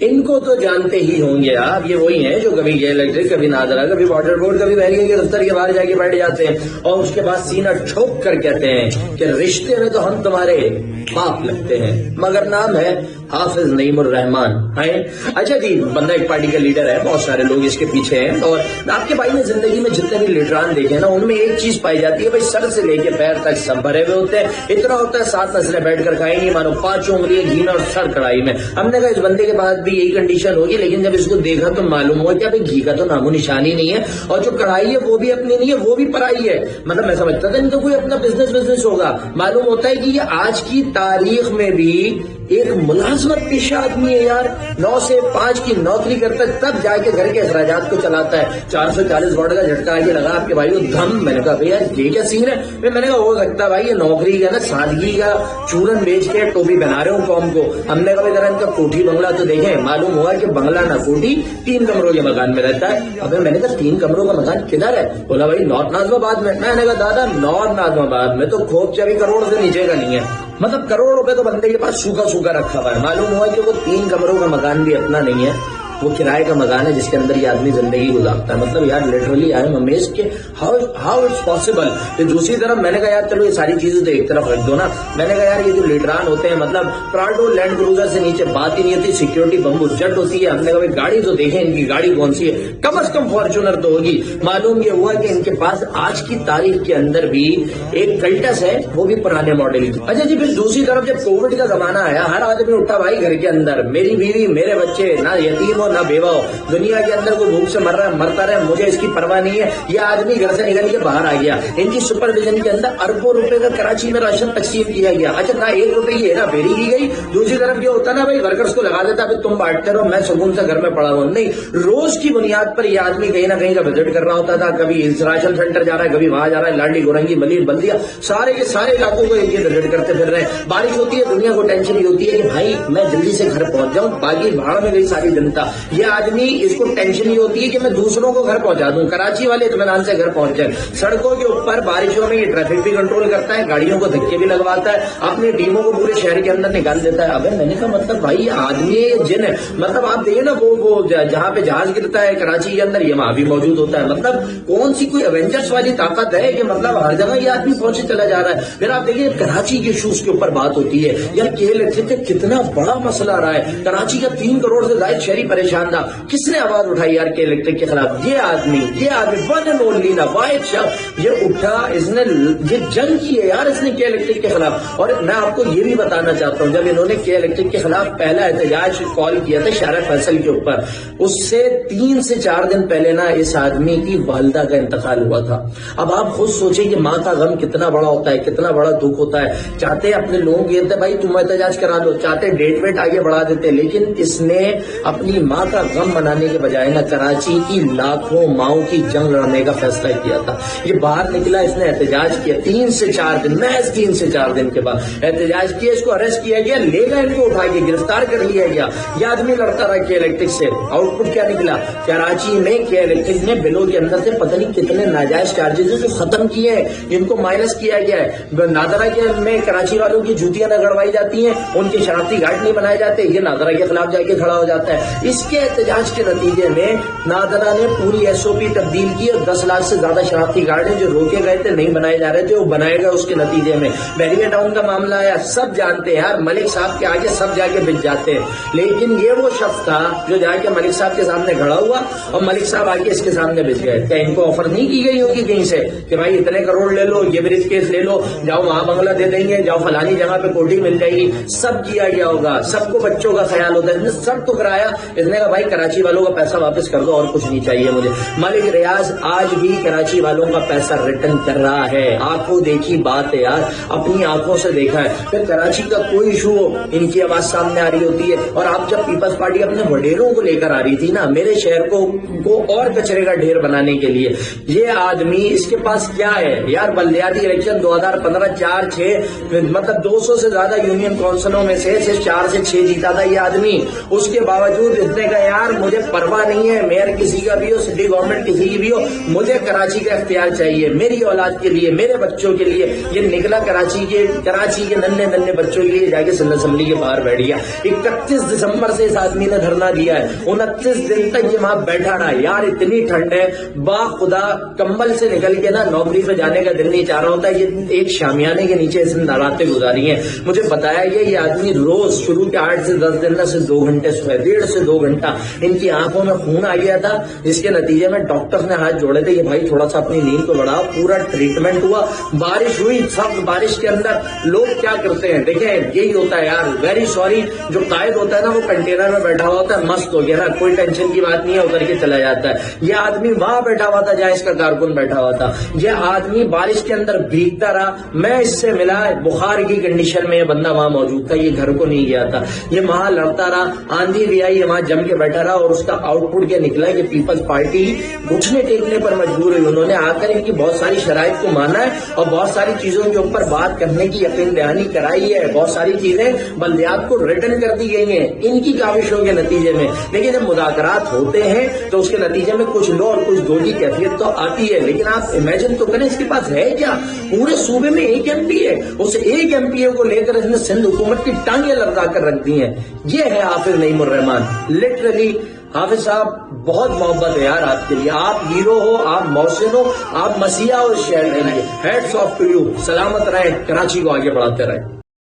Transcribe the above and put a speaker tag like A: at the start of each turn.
A: ان کو تو جانتے ہی ہوں گے آپ، یہ وہی ہیں جو کبھی کے الیکٹرک، کبھی نادرا، کبھی واٹر بورڈ، کبھی بحریہ کے دفتر کے باہر جا کے بیٹھ جاتے ہیں اور اس کے بعد سینہ ٹھوک کر کہتے ہیں کہ رشتے میں تو ہم تمہارے باپ لگتے ہیں، مگر نام ہے حافظ نعیم الرحمان ہے۔ اچھا جی، بندہ ایک پارٹی کا لیڈر ہے، بہت سارے لوگ اس کے پیچھے ہیں، اور آپ کے بھائی نے زندگی میں جتنے بھی لیڈران دیکھے نا، ان میں ایک چیز پائی جاتی ہے، بھائی سر سے لے کے پیر تک سب بھرے ہوئے ہوتے ہیں، اتنا ہوتا ہے 7 نسلیں بیٹھ کر کھائیں گی، مانو 5 انگلیاں گھی اور سر کڑائی میں۔ ہم نے کہا اس بندے کے بعد بھی یہی کنڈیشن ہوگی، لیکن جب اس کو دیکھا تو معلوم ہوا کہ گھی کا تو نام و نشان ہی نہیں ہے، اور جو کڑھائی ہے وہ بھی اپنی نہیں ہے، وہ بھی پرائی ہے۔ مطلب میں سمجھتا تھا ان کا کوئی اپنا بزنس ہوگا، معلوم ہوتا ہے کہ یہ آج کی تاریخ میں بھی ایک ملازمت پیشہ آدمی ہے یار، 9 سے 5 کی نوکری کرتا ہے، تب جا کے گھر کے اخراجات کو چلاتا ہے۔ 440 واٹ کا جھٹکا آگے لگا آپ کے بھائی کو دھم۔ میں نے کہا بھائی یار یہ کیا سین ہے؟ میں نے کہا ہو سکتا ہے بھائی یہ نوکری کا نا سادگی کا چورن بیچ کے ٹوپی بنا رہے ہوں قوم کو۔ ہم نے کہا ذرا ان کا کوٹھی بنگلہ تو دیکھیں، معلوم ہوا کہ بنگلہ نہ کوٹھی 3 کمروں کے مکان میں رہتا ہے۔ اب میں نے کہا 3 کمروں کا مکان کدھر ہے؟ بولا بھائی نارتھ ناظم آباد میں۔ میں نے کہا دادا نارتھ ناظم آباد میں تو کھوپ 24 کروڑ سے نیچے کا نہیں ہے، مطلب کروڑ روپے تو بندے کے پاس سوکھا رکھا ہوا ہے۔ معلوم ہوا کہ وہ 3 کمروں کا مکان بھی اپنا نہیں ہے، وہ کرائے کا مکان ہے جس کے اندر یہ آدمی زندگی گزارتا ہے۔ مطلب یار لٹرلی آئی ایم امیزڈ کہ ہاؤ اٹس پاسبل۔ دوسری طرف میں نے کہا یار چلو یہ ساری چیزیں تو ایک طرف رکھ دو نا، میں نے کہا یار یہ جو لیڈران ہوتے ہیں، مطلب پراڈو لینڈ کروزر سے نیچے بات ہی نہیں ہوتی، سیکورٹی بمبو جٹ ہوتی ہے۔ ہم نے کہا بھائی گاڑی تو دیکھیں ان کی گاڑی کون سی ہے، کم از کم فارچونر تو ہوگی۔ معلوم یہ ہوا کہ ان کے پاس آج کی تاریخ کے اندر بھی ایک کلٹس ہے، وہ بھی پرانے ماڈل کی۔ اچھا جی، پھر دوسری طرف جب کووڈ کا زمانہ آیا، ہر آدمی اٹھا بھائی گھر کے اندر، میری بیوی میرے بچے، نہ یتیم ہو نہ بیوہ ہو، دنیا کے اندر کوئی بھوک سے مر رہا ہے مرتا رہے، مجھے اس کی پرواہ نہیں ہے۔ یہ آدمی گھر سے نکل کے باہر آ گیا، ان کی سپرویژن کے اندر اربوں روپے کا کراچی میں راشن تقسیم کیا گیا۔ اچھا نہ 1 روپے کی ہیرا پھیری کی گئی، دوسری طرف یہ ہوتا نا بھائی ورکرز کو لگا دیتا تم بانٹتے رہو، میں سکون سے گھر میں پڑا ہوں۔ نہیں، روز کی بنیاد پر یہ آدمی کہیں نہ کہیں کا وزٹ کر رہا ہوتا تھا، کبھی راشن سینٹر جا رہا ہے، کبھی وہاں جا رہا ہے، لانڈی گورنگی ملیر بلدیا سارے کے سارے علاقوں کو یہ وزٹ کرتے پھر رہے ہیں۔ بارش ہوتی ہے، دنیا کو ٹینشن یہ ہوتی ہے کہ بھائی میں جلدی سے گھر پہنچ جاؤں، باقی بھاڑ میں گئی ساری جنتا، یہ آدمی اس کو ٹینشن یہ ہوتی ہے کہ میں دوسروں کو گھر پہنچا دوں، کراچی والے اطمینان سے گھر پہنچ جائیں۔ سڑکوں کے اوپر بارشوں میں یہ ٹریفک بھی کنٹرول کرتا ہے، گاڑیوں کو دھکے بھی لگواتا ہے، اپنی ٹیموں کو پورے شہر کے اندر نکال دیتا ہے۔ اب میں نے کہا مطلب بھائی آدمی جن ہے، مطلب آپ دیکھیں نا وہ جہاں پہ جہاز گرتا ہے کراچی کے اندر، یہ وہاں بھی موجود ہوتا ہے۔ مطلب کون سی کوئی ایونجرس والی طاقت ہے کہ مطلب ہر جگہ یہ آدمی پہنچے چلا جا رہا ہے۔ پھر آپ دیکھیں کراچی کے ایشوز کے اوپر بات ہوتی ہے، یار کتنا بڑا مسئلہ رہا ہے، کراچی کا 3 کروڑ سے زائد شہری پریشان تھا، کس نے آواز اٹھائی یار کے الیکٹرک کے خلاف؟ یہ آدمی ون اینڈ اونلی نا واحد شخص، یہ اٹھا، اس نے یہ جنگ کی ہے یار، اس نے کے الیکٹرک کے خلاف۔ اور میں آپ کو یہ بھی بتانا چاہتا ہوں، جب انہوں نے کے الیکٹرک کے خلاف پہلا احتجاج کال کیا تھا شارع فیصل کے اوپر، اس سے 3 سے 4 دن پہلے نا اس آدمی کی والدہ کا انتقال ہوا تھا۔ اب آپ خود سوچیں کہ ماں کا غم کتنا بڑا ہوتا ہے، کتنا بڑا دکھ ہوتا ہے۔ چاہتے اپنے لوگوں کہتے بھائی تم احتجاج کرا دو، چاہتے ڈیٹ ویٹ آگے بڑھا دیتے، لیکن اس نے اپنی ماں کا غم منانے کے بجائے نا کراچی کی لاکھوں ماؤں کی جنگ لڑنے کا فیصلہ کیا تھا۔ یہ باہر نکلا، اس نے احتجاج کیا 3 سے 4 دن، محض 3 سے 4 دن کے بعد احتجاج کیا، اس کو اریسٹ کیا گیا، لے گا ان کو اٹھا کے گرفتار کر لیا گیا۔ یہ آدمی لڑتا رہا کے الیکٹرک سے، آؤٹ پٹ کیا نکلا؟ کراچی میں کے الیکٹرک نے بلوں کے اندر سے پتہ نہیں کتنے ناجائز چارجز جو ختم کیے ہیں، جن کو مائنس کیا گیا ہے۔ نادرا کے میں کراچی والوں کی جوتیاں نہ گڑوائی جاتی ہیں، ان کے شناختی کارڈ نہیں بنائے جاتے، یہ نادرا کے خلاف جا کے کھڑا ہو جاتا ہے۔ اس کے احتجاج کے نتیجے میں نادرا نے پوری SOP تبدیل کی اور 10 لاکھ سے زیادہ شناختی کارڈ ہیں جو روکے گئے تھے، نہیں بنائے جا رہے تھے، وہ بنائے گئے۔ اس کے نتیجے میں بحریہ ٹاؤن کا معاملہ آیا، سب جانتے ہیں یار، ملک صاحب کے آگے سب جا کے بچ جاتے ہیں، لیکن یہ وہ شخص تھا جو جا کے ملک صاحب کے سامنے کھڑا ہوا اور ملک صاحب آگے اس کے سامنے بچ گئے۔ کیا ان کو آفر نہیں کی گئی ہوگی کہیں سے کہ بھائی اتنے کروڑ لے لو، یہ بریج کیس لے لو، جاؤ وہاں بنگلہ دے دیں گے، جاؤ فلانی جگہ پہ کوٹھی مل جائے گی؟ سب کیا گیا ہوگا، سب کو بچوں کا خیال ہوتا ہے، اس نے سب ٹکرایا۔ اس نے کہا بھائی کراچی والوں کا پیسہ واپس کر دو، اور کچھ نہیں چاہیے مجھے۔ ملک ریاض آج بھی کراچی والوں کا پیسہ ریٹرن کر رہا ہے، آنکھوں دیکھی بات ہے یار، اپنی آنکھوں سے دیکھا ہے۔ پھر کراچی کا کوئی ایشو ہو، ان کی آواز سامنے آ رہی ہوتی ہے۔ اور آپ جب پیپلز پارٹی اپنے وڈیروں کو لے کر آ رہی تھی نا میرے شہر کو اور کچرے کا ڈھیر بنانے کے لیے، یہ آدمی اس کے پاس کیا ہے یار؟ بلدیاتی الیکشن 2015 4 6 مطلب 200 سے زیادہ یونین کونسلوں میں سے صرف 4 سے 6 جیتا تھا یہ آدمی، اس کے باوجود اس نے نے کہا یار مجھے پرواہ نہیں ہے میئر کسی کا بھی ہو, سٹی گورنمنٹ کسی کی بھی ہو, مجھے کراچی کا اختیار چاہیے میری اولاد کے لیے, میرے بچوں کے لیے. یہ نکلا کراچی کے ننھے بچوں کے لیے جا کے سندھ اسمبلی کے باہر بیٹھ گیا. 31 دسمبر سے اس آدمی نے دھرنا دیا ہے, 29 دن تک یہ وہاں بیٹھا رہا. یار اتنی ٹھنڈ ہے, با خدا کمبل سے نکل کے نا نوکری پہ جانے کا دل نہیں چاہ رہا ہوتا. یہ ایک شامیانے کے نیچے اس نے راتیں گزاری ہیں. مجھے بتایا گیا یہ آدمی روز شروع کے 8 سے 10 دن سے 2 گھنٹے سوئے, 1.5 سے 2 گھنٹہ. ان کی آنکھوں میں خون آ گیا تھا, جس کے نتیجے میں ڈاکٹر نے ہاتھ جوڑے تھے کہ بھائی تھوڑا سا اپنی نیند کو بڑھاؤ. پورا ٹریٹمنٹ ہوا, بارش ہوئی, سخت بارش کے اندر لوگ کیا کرتے ہیں دیکھیں یہی ہوتا ہے یار. ویری سوری, جو قائد ہوتا ہے نا وہ کنٹینر میں بیٹھا ہوا ہوتا ہے, مست ہو گیا نا, کوئی ٹینشن کی بات نہیں ہے, اتر کے چلا جاتا ہے. یہ آدمی وہاں بیٹھا ہوا تھا جہاں اس کا کارکن بیٹھا ہوا تھا. یہ آدمی بارش کے اندر بھیگتا رہا. میں اس سے ملا, بخار کی کنڈیشن میں یہ بندہ وہاں موجود تھا, یہ گھر کو نہیں گیا تھا. یہ وہاں لڑتا رہا, آندھی بھی آئی, وہاں جم کے بیٹھا رہا, اور اس کا آؤٹ پٹ کیا نکلا کہ پیپلز پارٹی گھٹنے ٹیکنے پر مجبور ہوئی. انہوں نے آ کر ان کی بہت ساری شرائط کو مانا ہے اور بہت ساری چیزوں کے اوپر بات کرنے کی یقین دہانی کرائی ہے. بہت ساری چیزیں بلدیات کو ریٹرن کر دی گئی ہیں ان کی کاوشوں کے نتیجے میں. لیکن جب مذاکرات ہوتے ہیں تو اس کے نتیجے میں کچھ لو اور کچھ دو کی کیفیت تو آتی ہے. لیکن آپ امیجن تو کریں اس کے پاس ہے کیا, پورے صوبے میں ایک ایم پی ہے, اس ایک ایم پی کو لے کر اس نے سندھ حکومت کی ٹانگیں لڑکا کر رکھ دی ہیں. یہ ہے حافظ نعیم الرحمان. لٹرلی حافظ صاحب بہت محبت ہے یار آپ کے لیے. آپ ہیرو ہو, آپ محسن ہو, آپ مسیحا ہو اس شہر کے لیے. Heads of two you. سلامت رہیں, کراچی کو آگے بڑھاتے رہیں.